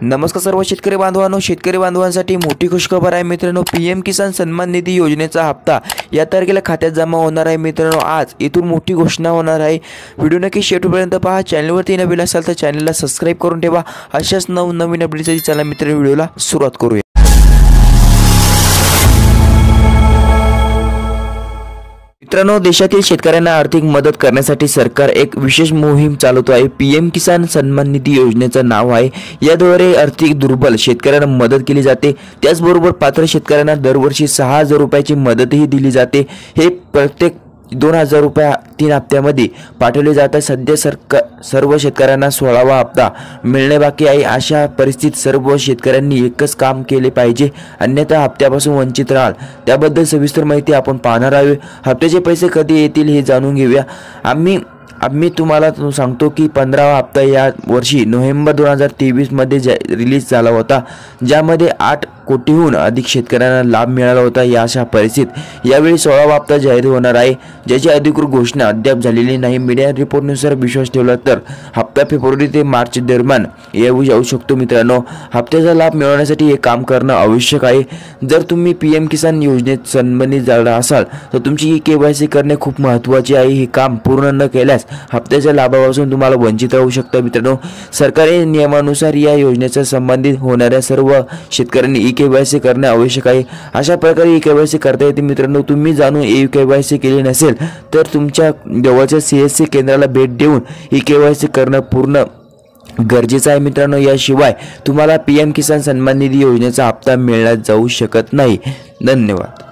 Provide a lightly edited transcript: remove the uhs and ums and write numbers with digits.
नमस्कार सर्व शेतकरी बांधवांसाठी मोठी खुशखबर आहे मित्रांनो। पीएम किसान सन्मान निधी योजनेचा हप्ता या तारखेला खात्यात जमा होणार आहे मित्रांनो। आज इथून मोठी घोषणा होणार आहे। व्हिडिओ नक्की शेवटपर्यंत पहा। चॅनलवरती नवीन असाल तर चॅनलला सबस्क्राइब करून ठेवा। अशाच नवनवीन अपडेट्ससाठी चला मित्रांनो व्हिडिओला सुरुवात करूया। मित्रांनो, देशातील शेतकऱ्यांना आर्थिक मदत करण्यासाठी सरकार एक विशेष मोहीम चालवतो आहे। पीएम किसान सन्मान निधी योजनेचं नाव आहे। याद्वारे आर्थिक दुर्बल शेतकऱ्यांना मदत केली जाते। त्याचबरोबर पात्र शेतकऱ्यांना दरवर्षी 6,000 रुपयाची मदतही दिली जाते। हे प्रत्येक 2,000 रुपये 3 हप्त्यामध्ये पाठवले जातात। सध्या सर्व शेतकऱ्यांना 16वा हप्ता मिळणे बाकी आहे। अशा परिस्थितीत सर्व शेतकऱ्यांनी एकच काम केले पाहिजे, अन्यथा हप्त्यापासून वंचित राहाल। त्याबद्दल सविस्तर माहिती आपण पाहणार आहोत। हप्त्याचे पैसे कधी येतील हे जाणून घेऊया। आम्ही तुम्हाला सांगतो की 15वा हप्ता या वर्षी नोव्हेंबर 2023 मध्ये रिलीज झाला होता, ज्यामध्ये 8 कोटीहून अधिक शेतकऱ्यांना लाभ मिळाला होता। या अशा परिस्थितीत यावेळी 16वा हप्ता जाहीर होणार आहे, ज्याची अधिकृत घोषणा अद्याप झालेली नाही। मीडिया रिपोर्टनुसार विश्वास ठेवला तर हप्ता फेब्रुवारी ते मार्च दरम्यान येऊ शकतो। मित्रांनो, हप्त्याचा लाभ मिळवण्यासाठी हे काम करणं आवश्यक आहे। जर तुम्ही पीएम किसान योजनेत सन्मानित झाला असाल तर तुमची केवायसी करणे खूप महत्त्वाचे आहे। हे काम पूर्ण न केल्यास हप्त्याच्या लाभापासून तुम्हाला वंचित राहू शकता। मित्रांनो, सरकारी नियमानुसार या योजनेच्या संबंधित होणाऱ्या सर्व शेतकऱ्यांनी केवायसी करणे आवश्यक आहे। अशा प्रकारे केवायसी करता येते। मित्रांनो, तुम्ही जाणून केवायसी केली नसेल तर तुमच्या जवळच्या सीएससी केंद्राला भेट देऊन केवायसी करणं पूर्ण गरजेचं आहे। मित्रांनो, याशिवाय तुम्हाला पीएम किसान सन्मान निधी योजनेचा हप्ता मिळला जाऊ शकत नाही। धन्यवाद।